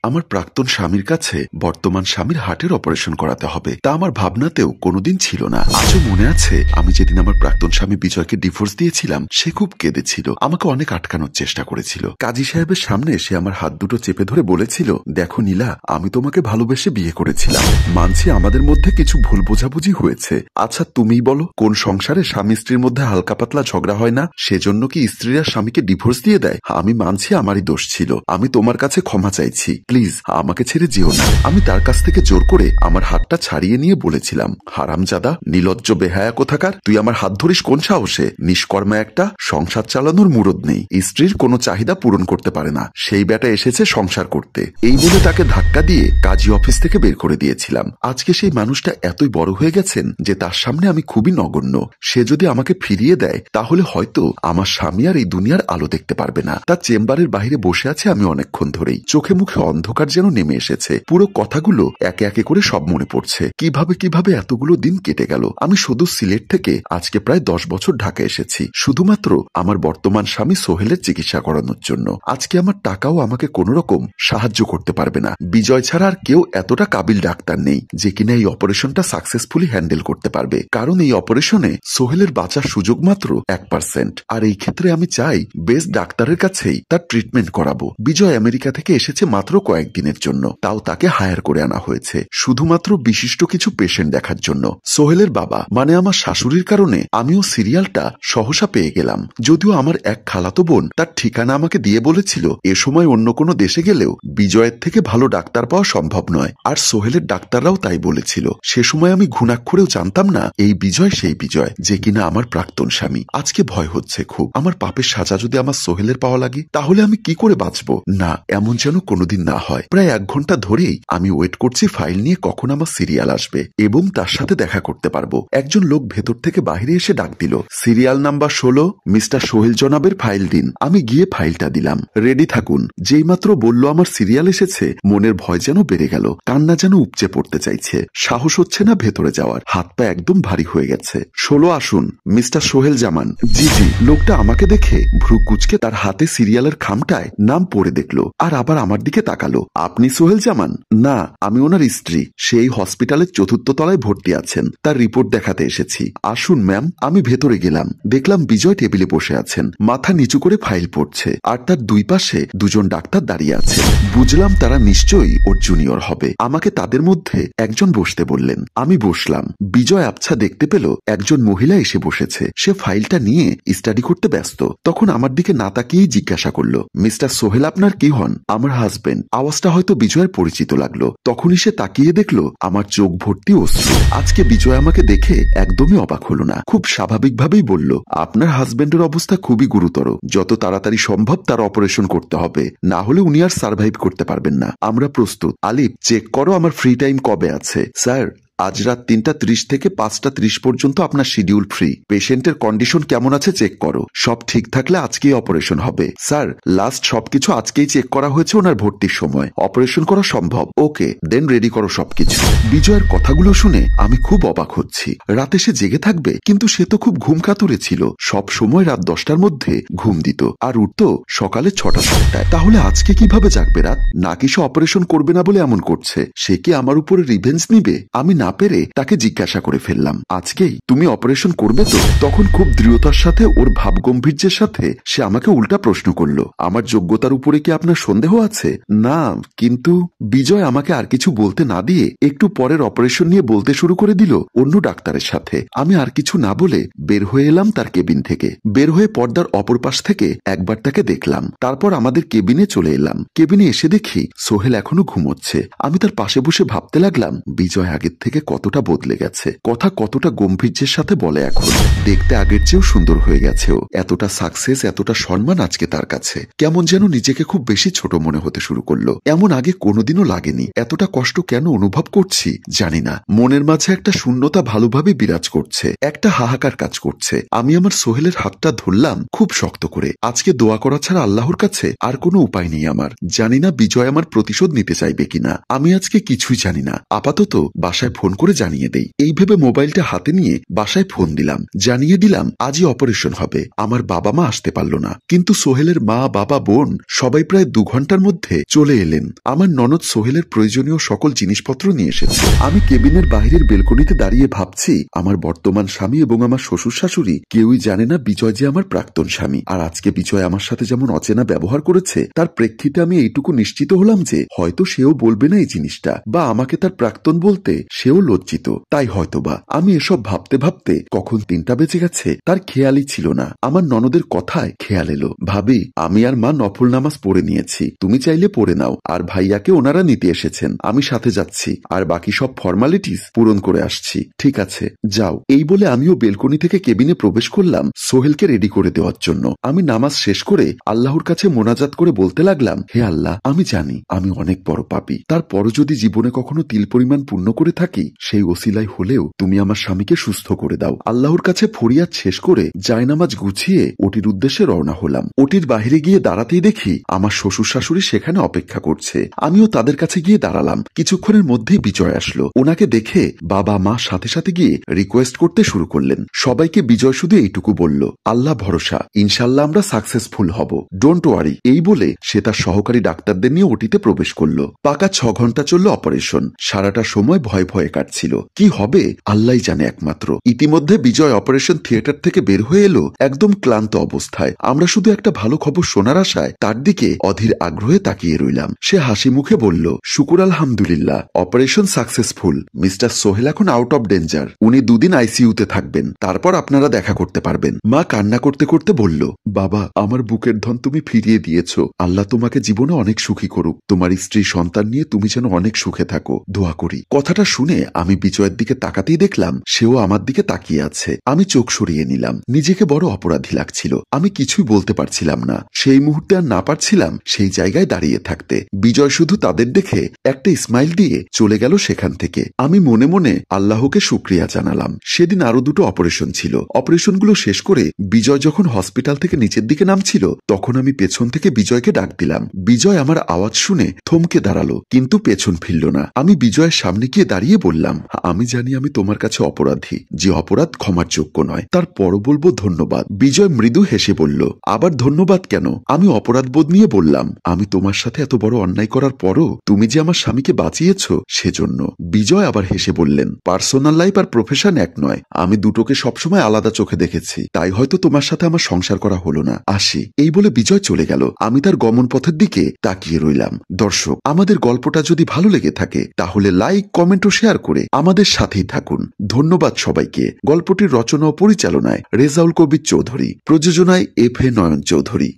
আমার প্রাক্তন স্বামীর কাছে বর্তমান স্বামীর হার্টের অপারেশন করাতে হবে, তা আমার ভাবনাতেও কোনোদিন ছিল না। আজও মনে আছে আমি যেদিন আমার প্রাক্তন স্বামী বিজয়কে ডিভোর্স দিয়েছিলাম, সে খুব কেঁদেছিল, আমাকে অনেক আটকানোর চেষ্টা করেছিল। কাজী সাহেবের সামনে সে আমার হাত দুটো চেপে ধরে বলেছিল, দেখো নীলা, আমি তোমাকে ভালোবেসে বিয়ে করেছিলাম, মানছি আমাদের মধ্যে কিছু ভুল বোঝাবুঝি হয়েছে। আচ্ছা তুমিই বলো, কোন সংসারে স্বামী স্ত্রীর মধ্যে হালকা পাতলা ঝগড়া হয় না? সেজন্য কি স্ত্রীরা স্বামীকে ডিভোর্স দিয়ে দেয়? আমি মানছি আমারই দোষ ছিল, আমি তোমার কাছে ক্ষমা চাইছি, প্লিজ আমাকে ছেড়ে যেও না। আমি তার কাছ থেকে জোর করে আমার হাতটা ছাড়িয়ে নিয়ে বলেছিলাম, হারামজাদা, নির্লজ্জ বেহায়া কোথাকার, তুই আমার হাত ধরিস কোন সাহসে? নিষ্কর্মা একটা, সংসার চালানোর মুরদ নেই, স্ত্রীর কোনো চাহিদা পূরণ করতে পারে না, সেই বেটা এসেছে সংসার করতে। এই বলে তাকে ধাক্কা দিয়ে কাজী অফিস থেকে বের করে দিয়েছিলাম। আজকে সেই মানুষটা এতই বড় হয়ে গেছেন যে তার সামনে আমি খুবই নগণ্য। সে যদি আমাকে ফিরিয়ে দেয় তাহলে হয়তো আমার স্বামী আর এই দুনিয়ার আলো দেখতে পারবে না। তার চেম্বারের বাইরে বসে আছে আমি অনেকক্ষণ ধরেই, চোখে মুখে অন্ধকার যেন নেমে এসেছে। পুরো কথাগুলো একে একে করে সব মনে পড়ছে, কিভাবে কিভাবে এতগুলো দিন কেটে গেল। আমি শুধু সিলেট থেকে আজকে প্রায় 10 বছর ঢাকা এসেছি শুধুমাত্র আমার বর্তমান স্বামী সোহেলের চিকিৎসা করানোর জন্য। আজকে আমার টাকাও আমাকে কোন রকম সাহায্য করতে পারবে না। বিজয় ছাড়া আর কেউ এতটা কাবিল ডাক্তার নেই যে কিনা এই অপারেশনটা সাকসেসফুলি হ্যান্ডেল করতে পারবে, কারণ এই অপারেশনে সোহেলের বাঁচার সুযোগ মাত্র 1%। আর এই ক্ষেত্রে আমি চাই বেস্ট ডাক্তারের কাছেই তার ট্রিটমেন্ট করাবো। বিজয় আমেরিকা থেকে এসেছে মাত্র কয়েকদিনের জন্য, তাও তাকে হায়ার করে আনা হয়েছে শুধুমাত্র বিশিষ্ট কিছু পেশেন্ট দেখার জন্য। সোহেলের বাবা মানে আমার শাশুড়ির কারণে আমিও সিরিয়ালটা সহসা পেয়ে গেলাম। যদিও আমার এক খালাতো বোন তার ঠিকানা আমাকে দিয়ে বলেছিল এ সময় অন্য কোনো দেশে গেলেও বিজয়ের থেকে ভালো ডাক্তার পাওয়া সম্ভব নয়, আর সোহেলের ডাক্তাররাও তাই বলেছিল। সে সময় আমি ঘুণাক্ষরেও জানতাম না এই বিজয় সেই বিজয় যে কিনা আমার প্রাক্তন স্বামী। আজকে ভয় হচ্ছে খুব, আমার পাপের সাজা যদি আমার সোহেলের পাওয়া লাগে তাহলে আমি কি করে বাঁচবো? না, এমন যেন কোনোদিন না হয়। প্রায় 1 ঘন্টা ধরেই আমি ওয়েট করছি ফাইল নিয়ে কখন আমার সিরিয়াল আসবে এবং তার সাথে দেখা করতে পারবো। একজন লোক ভেতর থেকে বাইরে এসে ডাক দিল, সিরিয়াল নাম্বার 16 মিস্টার সোহেল জনাবের ফাইল দিন। আমি গিয়ে ফাইলটা দিলাম, রেডি থাকুন। যেই মাত্র বলল আমার সিরিয়াল এসেছে, মনের ভয় যেন বেড়ে গেল, কান্না যেন উপচে পড়তে চাইছে, সাহস হচ্ছে না ভেতরে যাওয়ার, হাত পা একদম ভারী হয়ে গেছে। 16 আসুন, মিস্টার সোহেল জামান। জি জি। লোকটা আমাকে দেখে ভ্রু কুচকে তার হাতে সিরিয়ালের খামটায় নাম পড়ে দেখলো আর আবার আমার দিকে তাকালো। আপনি সোহেল জামান? না, আমি ওনার স্ত্রী, সেই হসপিটালের 4th তলায় ভর্তি আছেন, তার রিপোর্ট দেখাতে এসেছি। আসুন ম্যাম। আমি ভেতরে গেলাম, দেখলাম বিজয় টেবিলে বসে আছেন, মাথা নিচু করে ফাইল পড়ছে, আর তার দুই পাশে দুজন ডাক্তার দাঁড়িয়ে আছেন। বুঝলাম তারা নিশ্চয়ই ওর জুনিয়র হবে। আমাকে তাদের মধ্যে একজন বসতে বললেন, আমি বসলাম। বিজয় আবছা দেখতে পেল একজন মহিলা এসে বসেছে, সে ফাইলটা নিয়ে স্টাডি করতে ব্যস্ত। তখন আমার দিকে না তাকিয়েই জিজ্ঞাসা করলো, মিস্টার সোহেল আপনার কি হন? আমার হাজবেন্ড। আওয়াজটা হয়তো বিজয়ের পরিচিত লাগলো। তখনই সে তাকিয়ে দেখলো আমার চোখ ভর্তি অশ্রু। আজকে বিজয় আমাকে দেখে একদমই অবাক হলো না, খুব স্বাভাবিকভাবেই বলল, আপনার হাজবেন্ডের অবস্থা খুবই গুরুতর, যত তাড়াতাড়ি সম্ভব তার অপারেশন করতে হবে, না হলে উনি আর সার্ভাইভ করতে পারবেন না। আমরা প্রস্তুত। আলিফ, চেক করো আমার ফ্রি টাইম কবে আছে। স্যার, আজ রাত 3:30 থেকে 5:30 পর্যন্ত আপনার শিডিউল ফ্রি। পেশেন্টের কন্ডিশন কেমন আছে চেক করো, সব ঠিক থাকলে আজকেই অপারেশন হবে। স্যার, লাস্ট সবকিছু আজকেই চেক করা হয়েছে, ওনার ভর্তির সময় অপারেশন করা সম্ভব। ওকে, দেন রেডি করো সবকিছু। বিজয়ের কথাগুলো শুনে আমি খুব অবাক হচ্ছি। রাতে সে জেগে থাকবে, কিন্তু সে তো খুব ঘুম কাতুরে ছিল, সব সময় রাত 10টার মধ্যে ঘুম দিত আর উঠত সকালে 6টা-7টায়। তাহলে আজকে কিভাবে জাগবে রাত? নাকি সে অপারেশন করবে না বলে এমন করছে? সে কি আমার উপরে রিভেঞ্জ নিবে? আমি না পেরে তাকে জিজ্ঞাসা করে ফেললাম, আজকেই তুমি অপারেশন করবে তো? তখন খুব দৃঢ়তার সাথে, ওর ভাবগম্ভীর্যের সাথে সে আমাকে উল্টা প্রশ্ন করলো, আমার যোগ্যতার উপরে কি আপনার সন্দেহ আছে? না, কিন্তু। বিজয় আমাকে আর কিছু বলতে না দিয়ে একটু পরের অপারেশন নিয়ে বলতে শুরু করে দিল অন্য ডাক্তারের সাথে। আমি আর কিছু না বলে বের হয়ে এলাম তার কেবিন থেকে। বের হয়ে পর্দার অপর পাশ থেকে একবার তাকে দেখলাম, তারপর আমাদের কেবিনে চলে এলাম। কেবিনে এসে দেখি সোহেল এখনো ঘুমোচ্ছে। আমি তার পাশে বসে ভাবতে লাগলাম, বিজয় আগের থেকে কতটা বদলে গেছে, কথা কতটা গম্ভীর্যের সাথে বলে এখন। দেখতে আগের চেয়েও সুন্দর হয়ে গেছে ও। এতটা সাকসেস, এতটা সম্মান আজকে তার কাছে কেমন যেন নিজেকে খুব বেশি ছোট মনে হতে শুরু করলো। এমন আগে কোনোদিনও লাগেনি। এতটা কষ্ট কেন অনুভব করছি জানি না। মনের মাঝে একটা শূন্যতা ভালোভাবে বিরাজ করছে, একটা হাহাকার কাজ করছে। আমি আমার সোহেলের হাতটা ধরলাম খুব শক্ত করে। আজকে দোয়া করা ছাড়া আল্লাহর কাছে আর কোনো উপায় নেই আমার। জানি না বিজয় আমার প্রতিশোধ নিতে চাইবে কিনা। আমি আজকে কিছুই জানি না। আপাতত বাসায় ফোন করে জানিয়ে দেই। এই ভেবে মোবাইলটা হাতে নিয়ে বাসায় ফোন দিলাম, জানিয়ে দিলাম আজই অপারেশন হবে। আমার বাবা মা আসতে পারল না, কিন্তু সোহেলের মা, বাবা, বোন সবাই প্রায় 2 ঘন্টার মধ্যে চলে এলেন। আমার ননদ সোহেলের প্রয়োজনীয় সকল জিনিসপত্র নিয়ে এসেছে। আমি কেবিনের বাইরের বেলকনিতে দাঁড়িয়ে ভাবছি, আমার বর্তমান স্বামী এবং আমার শ্বশুর শাশুড়ি কেউই জানে না বিজয় যে আমার প্রাক্তন স্বামী। আর আজকে বিজয় আমার সাথে যেমন অচেনা ব্যবহার করেছে, তার প্রেক্ষিতে আমি এইটুকু নিশ্চিত হলাম যে হয়তো সেও বলবে না এই জিনিসটা, বা আমাকে তার প্রাক্তন বলতে সেও লজ্জিত। তাই হয়তোবা আমি এসব ভাবতে ভাবতে কখন 3টা বেজে গেছে তার খেয়ালই ছিল না। আমার ননদের কথায় খেয়াল এলো। ভাবি, আমি আর মা নফল নামাজ পড়ে নিয়েছি, তুমি চাইলে পড়ে নাও। আর ভাইয়াকে ওনারা নিতে এসেছেন, আমি সাথে যাচ্ছি, আর বাকি সব ফর্মালিটিস পূরণ করে আসছি। ঠিক আছে, যাও। এই বলে আমিও বেলকনি থেকে কেবিনে প্রবেশ করলাম সোহেলকে রেডি করে দেওয়ার জন্য। আমি নামাজ শেষ করে আল্লাহর কাছে মোনাজাত করে বলতে লাগলাম, হে আল্লাহ, আমি জানি আমি অনেক বড় পাপী, তারপরও যদি জীবনে কখনো তিল পরিমাণ পুণ্য করে থাকি, সেই ওসিলাই হলেও তুমি আমার স্বামীকে সুস্থ করে দাও। আল্লাহর কাছে ফরিয়াদ শেষ করে জায়নামাজ গুছিয়ে ওটির উদ্দেশ্যে রওনা হলাম। ওটির বাহিরে গিয়ে দাঁড়াতেই দেখি আমার শ্বশুর শাশুড়ি সেখানে অপেক্ষা করছে। আমিও তাদের কাছে গিয়ে দাঁড়ালাম। কিছুক্ষণের মধ্যেই বিজয় আসলো। ওনাকে দেখে বাবা মা সাথে সাথে গিয়ে রিকোয়েস্ট করতে শুরু করলেন। সবাইকে বিজয় শুধু এইটুকু বলল, আল্লাহ ভরসা, ইনশাল্লাহ আমরা সাকসেসফুল হব, ডোন্ট ওয়ারি। এই বলে সে তার সহকারী ডাক্তারদের নিয়ে ওটিতে প্রবেশ করলো। পাকা 6 ঘন্টা চলল অপারেশন। সারাটা সময় ভয়ে ভয়ে কাটছিল। কি হবে আল্লাহই জানে একমাত্র। ইতিমধ্যে বিজয় অপারেশন থিয়েটার থেকে বের হয়ে এলো একদম ক্লান্ত অবস্থায়। আমরা শুধু একটা ভালো খবর শোনার আশায় তার দিকে অধীর আগ্রহে তাকিয়ে রইলাম। সে হাসি মুখে বলল, শুকুর আলহামদুলিল্লাহ, অপারেশন সাকসেসফুল। মিস্টার সোহেল এখন আউট অফ ডেঞ্জার। উনি 2 দিন আইসিইউতে থাকবেন, তারপর আপনারা দেখা করতে পারবেন। মা কান্না করতে করতে বলল, বাবা, আমার বুকের ধন তুমি ফিরিয়ে দিয়েছ। আল্লাহ তোমাকে জীবনে অনেক সুখী করুক। তোমার স্ত্রী সন্তান নিয়ে তুমি যেন অনেক সুখে থাকো, দোয়া করি। কথাটা শুনে আমি বিজয়ের দিকে তাকাতেই দেখলাম সেও আমার দিকে তাকিয়ে আছে। আমি চোখ সরিয়ে নিলাম। নিজেকে বড় অপরাধী লাগছিল। আমি কিছুই বলতে পারছিলাম না। সেই মুহূর্তে আর না পারছিলাম সেই জায়গায় দাঁড়িয়ে থাকতে। বিজয় শুধু তাদের দেখে একটা স্মাইল দিয়ে চলে গেল সেখান থেকে। আমি মনে মনে আল্লাহকে শুকরিয়া জানালাম। সেদিন আরো 2টো অপারেশন ছিল। অপারেশনগুলো শেষ করে বিজয় যখন হসপিটাল থেকে নিচের দিকে নামছিল, তখন আমি পেছন থেকে বিজয়কে ডাক দিলাম। বিজয় আমার আওয়াজ শুনে থমকে দাঁড়ালো, কিন্তু পেছন ফিরল না। আমি বিজয়ের সামনে গিয়ে দাঁড়িয়ে বললাম, আমি জানি আমি তোমার কাছে অপরাধী, যে অপরাধ ক্ষমার যোগ্য নয়, তারপরও বলবো ধন্যবাদ। বিজয় মৃদু হেসে বলল, আবার ধন্যবাদ কেন? আমি অপরাধ বোধ নিয়ে বললাম, আমি তোমার সাথে এত বড় অন্যায় করার পরও তুমি যে আমার স্বামীকে বাঁচিয়েছ সেজন্য। বিজয় আবার হেসে বললেন, পার্সোনাল লাইফ আর প্রফেশন এক নয়। আমি দুটোকে সবসময় আলাদা চোখে দেখেছি, তাই হয়তো তোমার সাথে আমার সংসার করা হলো না, আসি। এই বলে বিজয় চলে গেল। আমি তার গমন পথের দিকে তাকিয়ে রইলাম। দর্শক, আমাদের গল্পটা যদি ভালো লেগে থাকে তাহলে লাইক, কমেন্ট ও শেয়ার করে আমাদের সাথেই থাকুন। ধন্যবাদ সবাইকে। গল্পটির রচনা ও পরিচালনায় রেজাউল কবির চৌধুরী, প্রযোজনায় এফ এ নয়ন চৌধুরী।